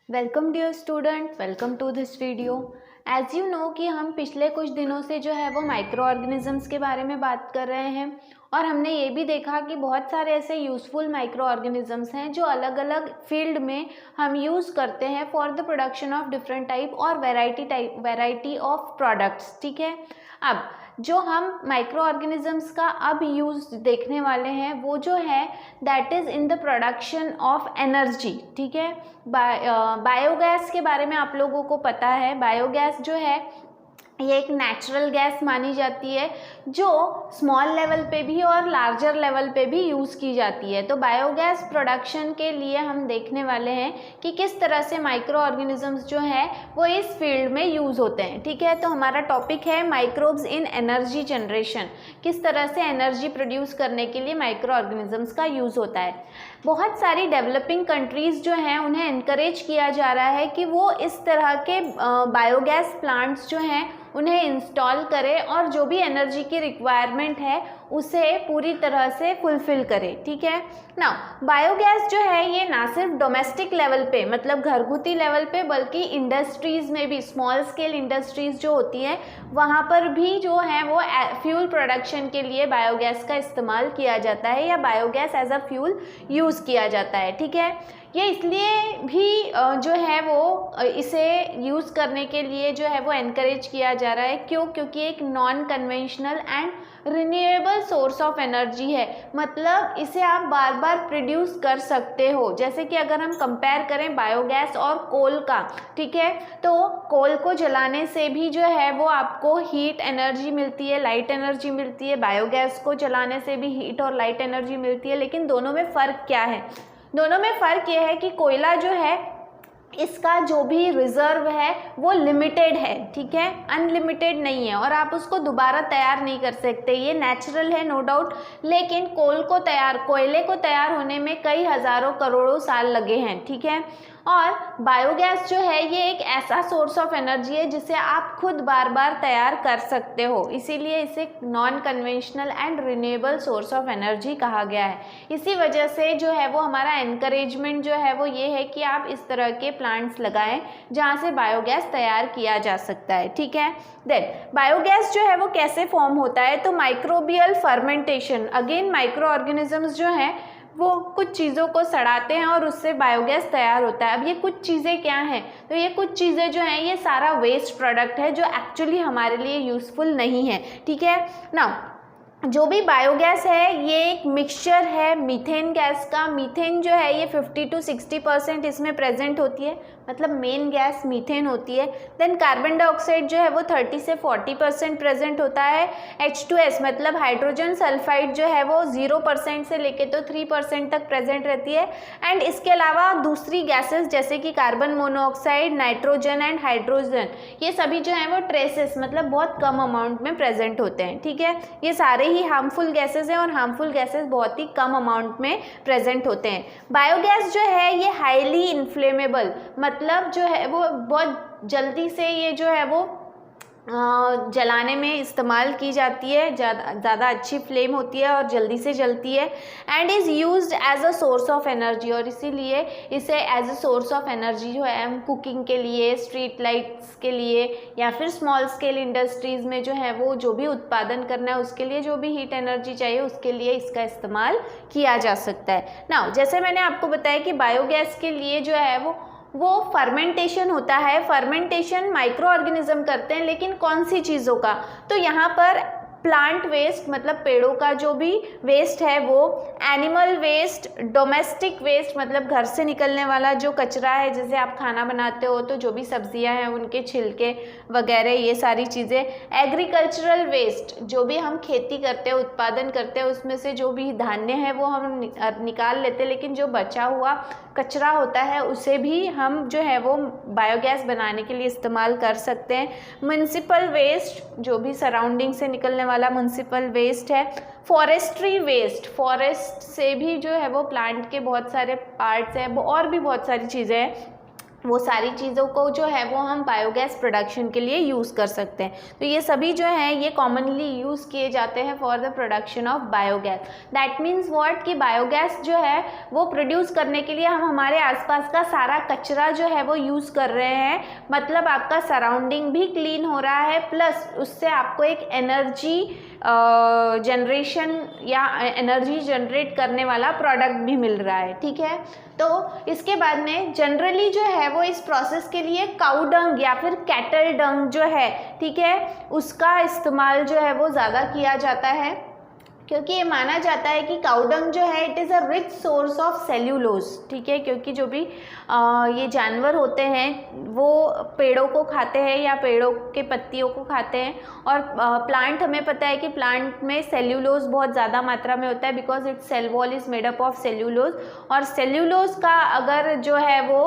Welcome dear student, welcome to this video. As you know कि हम पिछले कुछ दिनों से जो है वो माइक्रो ऑर्गेनिजम्स के बारे में बात कर रहे हैं और हमने ये भी देखा कि बहुत सारे ऐसे यूज़फुल माइक्रो ऑर्गेनिजम्स हैं जो अलग अलग फील्ड में हम यूज़ करते हैं for the production of different type और वैरायटी ऑफ प्रोडक्ट्स। ठीक है, अब जो हम माइक्रो ऑर्गेनिजम्स का अब यूज़ देखने वाले हैं वो जो है that is in the production of energy. ठीक है, बायोगैस के बारे में आप लोगों को पता है। बायोगैस जो है ये एक नेचुरल गैस मानी जाती है जो स्मॉल लेवल पे भी और लार्जर लेवल पे भी यूज़ की जाती है। तो बायोगैस प्रोडक्शन के लिए हम देखने वाले हैं कि किस तरह से माइक्रो ऑर्गेनिजम्स जो है वो इस फील्ड में यूज़ होते हैं। ठीक है, तो हमारा टॉपिक है माइक्रोब्स इन एनर्जी जनरेशन। किस तरह से एनर्जी प्रोड्यूस करने के लिए माइक्रो ऑर्गेनिजम्स का यूज़ होता है। बहुत सारी डेवलपिंग कंट्रीज़ जो हैं उन्हें एनकरेज किया जा रहा है कि वो इस तरह के बायोगैस प्लांट्स जो हैं उन्हें इंस्टॉल करें और जो भी एनर्जी की रिक्वायरमेंट है उसे पूरी तरह से फुलफ़िल करें। ठीक है ना, बायोगैस जो है ये ना सिर्फ डोमेस्टिक लेवल पे मतलब घरगुती लेवल पे बल्कि इंडस्ट्रीज़ में भी, स्मॉल स्केल इंडस्ट्रीज़ जो होती हैं वहाँ पर भी जो है वो फ्यूल प्रोडक्शन के लिए बायोगैस का इस्तेमाल किया जाता है या biogas as a fuel use किया जाता है। ठीक है, ये इसलिए भी जो है वो इसे यूज़ करने के लिए जो है वो एनकरेज किया जा रहा है। क्योंकि एक non conventional and renewable source of energy है, मतलब इसे आप बार बार प्रोड्यूस कर सकते हो। जैसे कि अगर हम कंपेयर करें बायोगैस और कोल का, ठीक है, तो कोल को जलाने से भी जो है वो आपको हीट एनर्जी मिलती है, लाइट एनर्जी मिलती है। बायोगैस को जलाने से भी हीट और लाइट एनर्जी मिलती है। लेकिन दोनों में फ़र्क क्या है? दोनों में फ़र्क यह है कि कोयला जो है इसका जो भी रिज़र्व है वो लिमिटेड है। ठीक है, अनलिमिटेड नहीं है और आप उसको दोबारा तैयार नहीं कर सकते। ये नेचुरल है नो डाउट, लेकिन कोयले को तैयार होने में कई हज़ारों करोड़ों साल लगे हैं। ठीक है, और बायोगैस जो है ये एक ऐसा सोर्स ऑफ एनर्जी है जिसे आप खुद बार बार तैयार कर सकते हो, इसीलिए इसे non conventional and renewable source of energy कहा गया है। इसी वजह से जो है वो हमारा एनकरेजमेंट जो है वो ये है कि आप इस तरह के प्लांट्स लगाएं जहाँ से बायोगैस तैयार किया जा सकता है। ठीक है, देन बायोगैस जो है वो कैसे फॉर्म होता है? तो microbial fermentation, again micro organisms जो हैं वो कुछ चीज़ों को सड़ाते हैं और उससे बायोगैस तैयार होता है। अब ये कुछ चीज़ें क्या हैं? तो ये कुछ चीज़ें जो हैं ये सारा वेस्ट प्रोडक्ट है जो एक्चुअली हमारे लिए यूज़फुल नहीं है। ठीक है ना, जो भी बायोगैस है ये एक मिक्सचर है मीथेन गैस का। मीथेन जो है ये 50 to 60% इसमें प्रेजेंट होती है, मतलब मेन गैस मीथेन होती है। देन कार्बन डाइऑक्साइड जो है वो 30 से 40% प्रेजेंट होता है। H2S मतलब हाइड्रोजन सल्फाइड जो है वो 0% से लेके तो 3% तक प्रेजेंट रहती है। एंड इसके अलावा दूसरी गैसेस जैसे कि carbon monoxide, nitrogen and hydrogen, ये सभी जो है वो ट्रेसेस मतलब बहुत कम अमाउंट में प्रेजेंट होते हैं। ठीक है, ये सारे ही हार्मफुल गैसेस हैं और हार्मफुल गैसेस बहुत ही कम अमाउंट में प्रेजेंट होते हैं। बायोगैस जो है ये हाईली इन्फ्लेमेबल मतलब जो है वो बहुत जल्दी से ये जो है वो जलाने में इस्तेमाल की जाती है, ज़्यादा अच्छी फ्लेम होती है और जल्दी से जलती है। And is used as a source of energy, और इसीलिए इसे as a source of energy जो है हम कुकिंग के लिए, स्ट्रीट लाइट्स के लिए या फिर स्मॉल स्केल इंडस्ट्रीज़ में जो है वो जो भी उत्पादन करना है उसके लिए जो भी हीट एनर्जी चाहिए उसके लिए इसका इस्तेमाल किया जा सकता है। नाउ जैसे मैंने आपको बताया कि बायोगैस के लिए जो है वो फर्मेंटेशन होता है। फर्मेंटेशन माइक्रो ऑर्गेनिज्म करते हैं, लेकिन कौन सी चीज़ों का? तो यहाँ पर प्लांट वेस्ट मतलब पेड़ों का जो भी वेस्ट है वो, एनिमल वेस्ट, डोमेस्टिक वेस्ट मतलब घर से निकलने वाला जो कचरा है, जैसे आप खाना बनाते हो तो जो भी सब्जियां हैं उनके छिलके वगैरह ये सारी चीज़ें, एग्रीकल्चरल वेस्ट जो भी हम खेती करते हैं, उत्पादन करते हैं, उसमें से जो भी धान्य है वो हम निकाल लेते हैं, लेकिन जो बचा हुआ कचरा होता है उसे भी हम जो है वो बायोगैस बनाने के लिए इस्तेमाल कर सकते हैं। म्युनिसिपल वेस्ट जो भी सराउंडिंग से निकलने वाला म्युनिसिपल वेस्ट है। फॉरेस्ट्री वेस्ट, फॉरेस्ट से भी जो है वो प्लांट के बहुत सारे पार्ट्स हैं और भी बहुत सारी चीज़ें हैं वो सारी चीज़ों को जो है वो हम बायोगैस प्रोडक्शन के लिए यूज़ कर सकते हैं। तो ये सभी जो है ये कॉमनली यूज़ किए जाते हैं for the production of biogas. That means what कि बायोगैस जो है वो प्रोड्यूस करने के लिए हम हमारे आसपास का सारा कचरा जो है वो यूज़ कर रहे हैं, मतलब आपका सराउंडिंग भी क्लीन हो रहा है, प्लस उससे आपको एक एनर्जी जनरेशन या एनर्जी जनरेट करने वाला प्रोडक्ट भी मिल रहा है। ठीक है, तो इसके बाद में जनरली जो है वो इस प्रोसेस के लिए काऊ डंग या फिर कैटल डंग जो है, ठीक है, उसका इस्तेमाल जो है वो ज़्यादा किया जाता है, क्योंकि ये माना जाता है कि काऊ डंग जो है it is a rich source of cellulose. ठीक है, क्योंकि जो भी ये जानवर होते हैं वो पेड़ों को खाते हैं या पेड़ों के पत्तियों को खाते हैं, और प्लांट हमें पता है कि प्लांट में सेल्यूलोज बहुत ज़्यादा मात्रा में होता है, because it's cell wall is made up of cellulose. और सेल्यूलोज का अगर जो है वो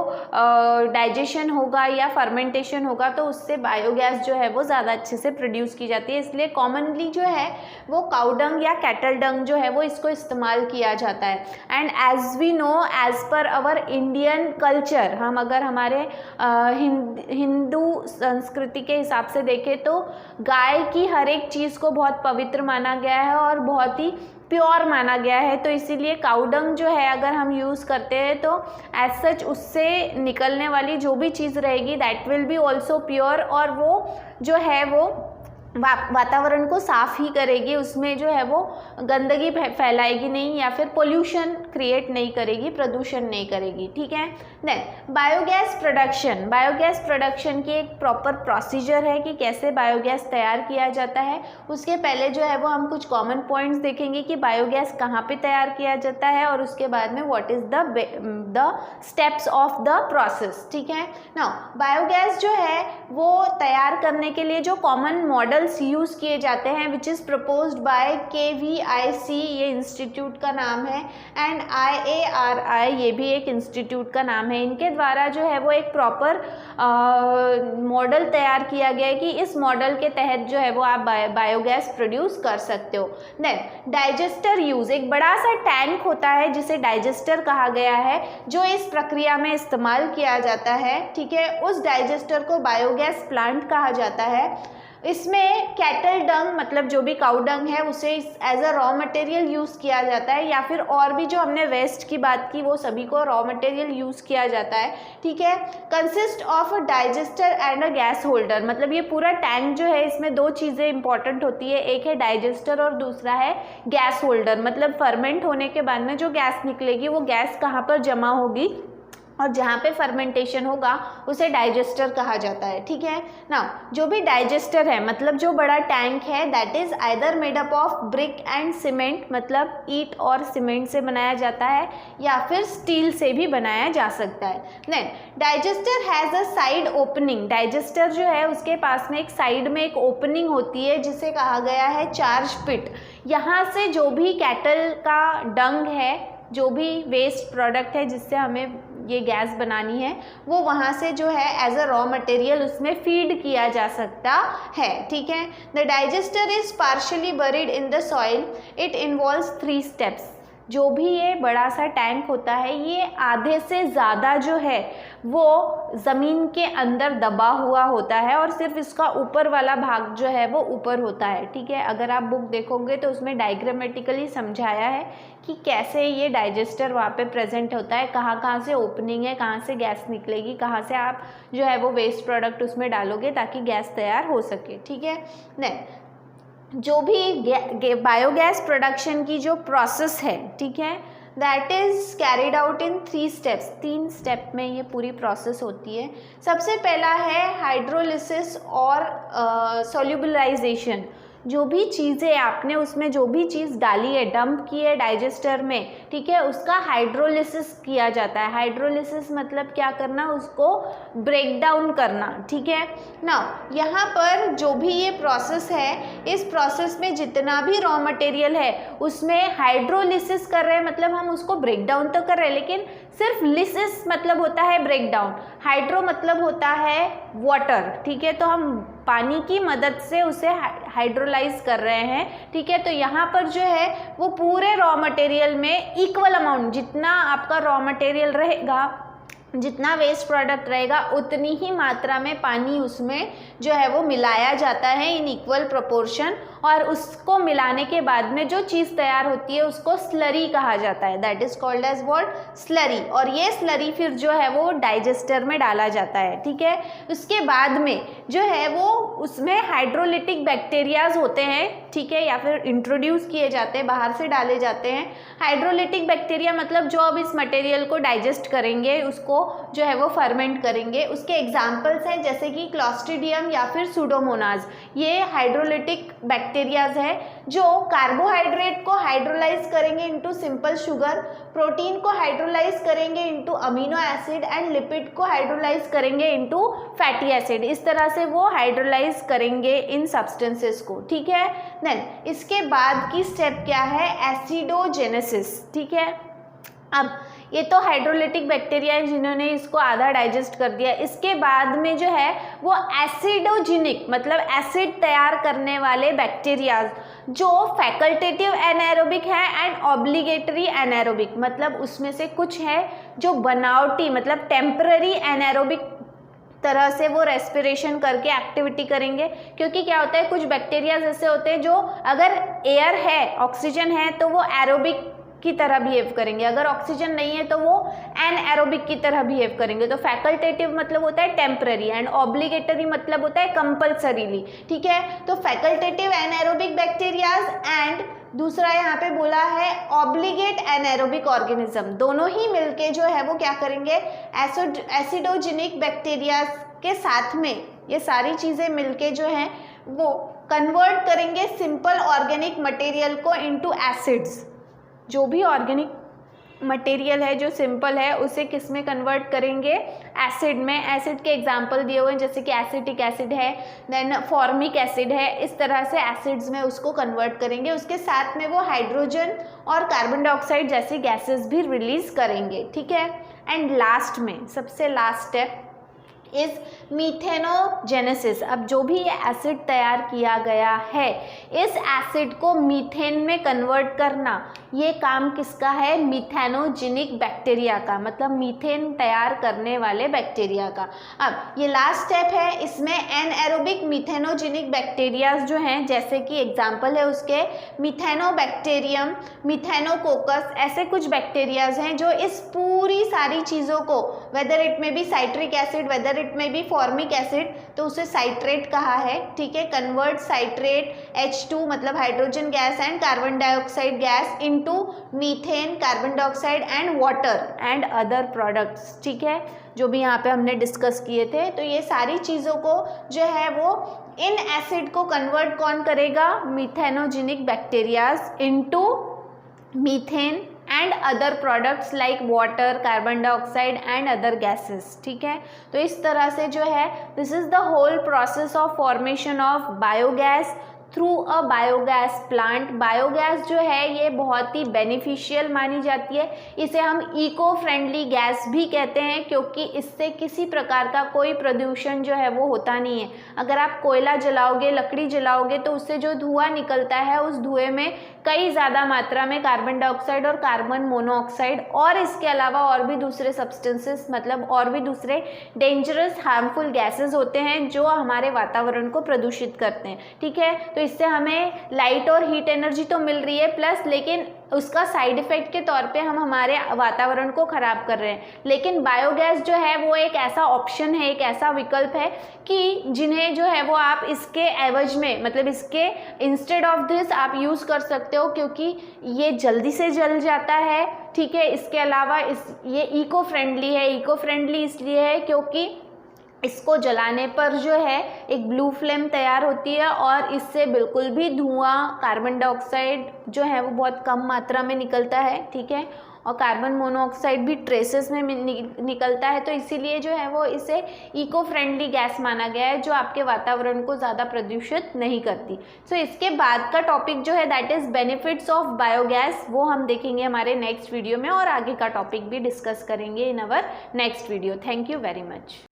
डाइजेशन होगा या फर्मेंटेशन होगा तो उससे बायोगैस जो है वो ज़्यादा अच्छे से प्रोड्यूस की जाती है। इसलिए कॉमनली जो है वो काऊ डंग या कैटल डंग जो है वो इसको इस्तेमाल किया जाता है। And as we know, as per our Indian culture, हम अगर हमारे हिंदू संस्कृति के हिसाब से देखें तो गाय की हर एक चीज़ को बहुत पवित्र माना गया है और बहुत ही प्योर माना गया है। तो इसीलिए काऊ डंग जो है अगर हम यूज़ करते हैं तो एज सच उससे निकलने वाली जो भी चीज़ रहेगी that will be also pure, और वो जो है वो वातावरण को साफ ही करेगी, उसमें जो है वो गंदगी फैलाएगी नहीं या फिर पोल्यूशन क्रिएट नहीं करेगी, प्रदूषण नहीं करेगी। ठीक है, then biogas production. Biogas production की एक प्रॉपर प्रोसीजर है कि कैसे बायोगैस तैयार किया जाता है। उसके पहले जो है वो हम कुछ कॉमन पॉइंट्स देखेंगे कि बायोगैस कहाँ पे तैयार किया जाता है, और उसके बाद में what is the steps of the process. ठीक है, नाउ बायोगैस जो है वो तैयार करने के लिए जो कॉमन मॉडल यूज किए जाते हैं which is proposed by KVIC, ये इंस्टीट्यूट का नाम है, एंड IARI, ये भी एक इंस्टीट्यूट का नाम है। इनके द्वारा जो है वो एक प्रॉपर मॉडल तैयार किया गया है कि इस मॉडल के तहत जो है वो आप बायोगैस प्रोड्यूस कर सकते हो। देन डाइजेस्टर यूज, एक बड़ा सा टैंक होता है जिसे डाइजेस्टर कहा गया है, जो इस प्रक्रिया में इस्तेमाल किया जाता है। ठीक है, उस डाइजेस्टर को बायोगैस प्लांट कहा जाता है। इसमें कैटल डंग मतलब जो भी काऊ डंग है उसे as a raw material use किया जाता है, या फिर और भी जो हमने वेस्ट की बात की वो सभी को रॉ मटेरियल यूज़ किया जाता है। ठीक है, consist of a digester and a gas holder, मतलब ये पूरा टैंक जो है इसमें दो चीज़ें इंपॉर्टेंट होती है, एक है डाइजेस्टर और दूसरा है गैस होल्डर। मतलब फर्मेंट होने के बाद में जो गैस निकलेगी वो गैस कहाँ पर जमा होगी, और जहाँ पे फर्मेंटेशन होगा उसे डाइजेस्टर कहा जाता है। ठीक है, ना जो भी डाइजेस्टर है मतलब जो बड़ा टैंक है that is either made up of brick and cement, मतलब ईंट और सीमेंट से बनाया जाता है, या फिर स्टील से भी बनाया जा सकता है। Then digester has a side opening, digester जो है उसके पास में एक साइड में एक ओपनिंग होती है जिसे कहा गया है चार्ज पिट। यहाँ से जो भी कैटल का डंग है, जो भी वेस्ट प्रोडक्ट है जिससे हमें ये गैस बनानी है, वो वहाँ से जो है एज अ रॉ मटेरियल उसमें फीड किया जा सकता है। ठीक है, the digester is partially buried in the soil, it involves 3 steps. जो भी ये बड़ा सा टैंक होता है ये आधे से ज़्यादा जो है वो ज़मीन के अंदर दबा हुआ होता है, और सिर्फ इसका ऊपर वाला भाग जो है वो ऊपर होता है। ठीक है, अगर आप बुक देखोगे तो उसमें डायग्रामेटिकली समझाया है कि कैसे ये डाइजेस्टर वहाँ पे प्रेजेंट होता है, कहाँ कहाँ से ओपनिंग है, कहाँ से गैस निकलेगी, कहाँ से आप जो है वो वेस्ट प्रोडक्ट उसमें डालोगे ताकि गैस तैयार हो सके। ठीक है, नहीं जो भी बायोगैस प्रोडक्शन की जो प्रोसेस है, ठीक है, that is carried out in 3 steps. 3 step में ये पूरी प्रोसेस होती है। सबसे पहला है हाइड्रोलिसिस और सोल्यूबलाइजेशन। जो भी चीज़ें आपने उसमें जो भी चीज़ डाली है, डंप की है डाइजेस्टर में, ठीक है, उसका हाइड्रोलिसिस किया जाता है। हाइड्रोलिसिस मतलब क्या करना, उसको ब्रेक डाउन करना। ठीक है ना, यहाँ पर जो भी ये प्रोसेस है, इस प्रोसेस में जितना भी रॉ मटेरियल है उसमें हाइड्रोलिसिस कर रहे हैं, मतलब हम उसको ब्रेक डाउन तो कर रहे हैं, लेकिन सिर्फ लिसिस मतलब होता है ब्रेक डाउन, हाइड्रो मतलब होता है वाटर। ठीक है, तो हम पानी की मदद से उसे हाइड्रोलाइज कर रहे हैं। ठीक है, तो यहाँ पर जो है वो पूरे रॉ मटेरियल में इक्वल अमाउंट, जितना आपका रॉ मटेरियल रहेगा जितना वेस्ट प्रोडक्ट रहेगा उतनी ही मात्रा में पानी उसमें जो है वो मिलाया जाता है इन इक्वल प्रोपोर्शन, और उसको मिलाने के बाद में जो चीज़ तैयार होती है उसको स्लरी कहा जाता है, that is called as what, slurry. और ये स्लरी फिर जो है वो डाइजेस्टर में डाला जाता है, ठीक है। उसके बाद में जो है वो उसमें हाइड्रोलिटिक बैक्टीरियाज होते हैं, ठीक है, या फिर इंट्रोड्यूस किए जाते हैं, बाहर से डाले जाते हैं। हाइड्रोलिटिक बैक्टीरिया मतलब जो अब इस मटेरियल को डाइजेस्ट करेंगे, उसको जो है वो फर्मेंट करेंगे। उसके एग्जाम्पल्स हैं जैसे कि क्लॉस्ट्रीडियम या फिर सूडोमोनाज, ये हाइड्रोलिटिक बैक्टीरियाज है जो कार्बोहाइड्रेट को हाइड्रोलाइज करेंगे इनटू सिंपल शुगर, प्रोटीन को हाइड्रोलाइज करेंगे into amino acid and lipid को हाइड्रोलाइज करेंगे इनटू फैटी एसिड। इस तरह से वो हाइड्रोलाइज करेंगे इन सब्सटेंसेस को, ठीक है। देन इसके बाद की स्टेप क्या है, एसिडोजेनेसिस, ठीक है। अब ये तो हाइड्रोलिटिक बैक्टीरिया है जिन्होंने इसको आधा डाइजेस्ट कर दिया। इसके बाद में जो है वो एसिडोजेनिक मतलब एसिड तैयार करने वाले बैक्टीरियाज जो फैकल्टेटिव एनाएरोबिक है एंड ऑब्लिगेटरी एनाएरोबिक, मतलब उसमें से कुछ है जो बनावटी मतलब टेम्पररी एनाएरोबिक तरह से वो रेस्पिरेशन करके एक्टिविटी करेंगे। क्योंकि क्या होता है, कुछ बैक्टीरियाज ऐसे होते हैं जो अगर एयर है, ऑक्सीजन है, तो वो एरोबिक की तरह बिहेव करेंगे, अगर ऑक्सीजन नहीं है तो वो एनएरोबिक की तरह बिहेव करेंगे। तो फैकल्टेटिव मतलब होता है टेम्पररी एंड ऑब्लिगेटरी मतलब होता है कंपल्सरीली, ठीक है। तो फैकल्टेटिव एनएरोबिक बैक्टीरियाज एंड दूसरा यहाँ पे बोला है ऑब्लिगेट एनएरोबिक ऑर्गेनिज्म, दोनों ही मिलके जो है वो क्या करेंगे, एसिडोजेनिक बैक्टीरिया के साथ में ये सारी चीज़ें मिलके जो है वो कन्वर्ट करेंगे सिंपल ऑर्गेनिक मटेरियल को इनटू एसिड्स। जो भी ऑर्गेनिक मटेरियल है जो सिंपल है उसे किस में कन्वर्ट करेंगे, एसिड में। एसिड के एग्जांपल दिए हुए हैं जैसे कि एसिटिक एसिड है, देन फॉर्मिक एसिड है, इस तरह से एसिड्स में उसको कन्वर्ट करेंगे। उसके साथ में वो हाइड्रोजन और कार्बन डाइऑक्साइड जैसी गैसेस भी रिलीज करेंगे, ठीक है। एंड लास्ट में सबसे लास्ट स्टेप इज मीथेनोजेनेसिस। अब जो भी ये एसिड तैयार किया गया है, इस एसिड को मीथेन में कन्वर्ट करना, ये काम किसका है, मीथेनोजेनिक बैक्टीरिया का, मतलब मीथेन तैयार करने वाले बैक्टीरिया का। अब ये लास्ट स्टेप है, इसमें एनएरोबिक मीथेनोजेनिक बैक्टीरियाज जो हैं, जैसे कि एग्जांपल है उसके मीथेनोबैक्टीरियम, मीथेनोकोकस, ऐसे कुछ बैक्टीरियाज हैं जो इस पूरी सारी चीज़ों को, whether it may be citric acid, whether it may be formic acid, तो उसे साइट्रेट कहा है, ठीक है। कन्वर्ट साइट्रेट H2 मतलब hydrogen gas and carbon dioxide gas into methane, carbon dioxide and water and other products, ठीक है, जो भी यहाँ पे हमने डिस्कस किए थे। तो ये सारी चीज़ों को जो है वो इन एसिड को कन्वर्ट कौन करेगा, methanogenic bacterias into methane and other products like water, carbon dioxide and other gases, ठीक है। तो इस तरह से जो है this is the whole process of formation of biogas through a biogas plant. Biogas जो है ये बहुत ही बेनिफिशियल मानी जाती है, इसे हम इको फ्रेंडली गैस भी कहते हैं क्योंकि इससे किसी प्रकार का कोई प्रदूषण जो है वो होता नहीं है। अगर आप कोयला जलाओगे, लकड़ी जलाओगे तो उससे जो धुआं निकलता है उस धुएं में कई ज़्यादा मात्रा में कार्बन डाइऑक्साइड और कार्बन मोनोऑक्साइड और इसके अलावा और भी दूसरे सब्सटेंसेस मतलब और भी दूसरे डेंजरस हार्मफुल गैसेस होते हैं जो हमारे वातावरण को प्रदूषित करते हैं, ठीक है। तो इससे हमें लाइट और हीट एनर्जी तो मिल रही है प्लस, लेकिन उसका साइड इफेक्ट के तौर पे हम हमारे वातावरण को ख़राब कर रहे हैं। लेकिन बायोगैस जो है वो एक ऐसा ऑप्शन है, एक ऐसा विकल्प है कि जिन्हें जो है वो आप इसके एवज में मतलब इसके इंस्टेड ऑफ दिस आप यूज़ कर सकते हो क्योंकि ये जल्दी से जल जाता है, ठीक है। इसके अलावा ये इको फ्रेंडली है। इको फ्रेंडली इसलिए है क्योंकि इसको जलाने पर जो है एक ब्लू फ्लेम तैयार होती है और इससे बिल्कुल भी धुआं, कार्बन डाइऑक्साइड जो है वो बहुत कम मात्रा में निकलता है, ठीक है, और कार्बन मोनोऑक्साइड भी ट्रेसेस में निकलता है। तो इसीलिए जो है वो इसे इको फ्रेंडली गैस माना गया है जो आपके वातावरण को ज़्यादा प्रदूषित नहीं करती। सो इसके बाद का टॉपिक जो है that is benefits of biogas, वो हम देखेंगे हमारे नेक्स्ट वीडियो में और आगे का टॉपिक भी डिस्कस करेंगे in our next video. Thank you very much.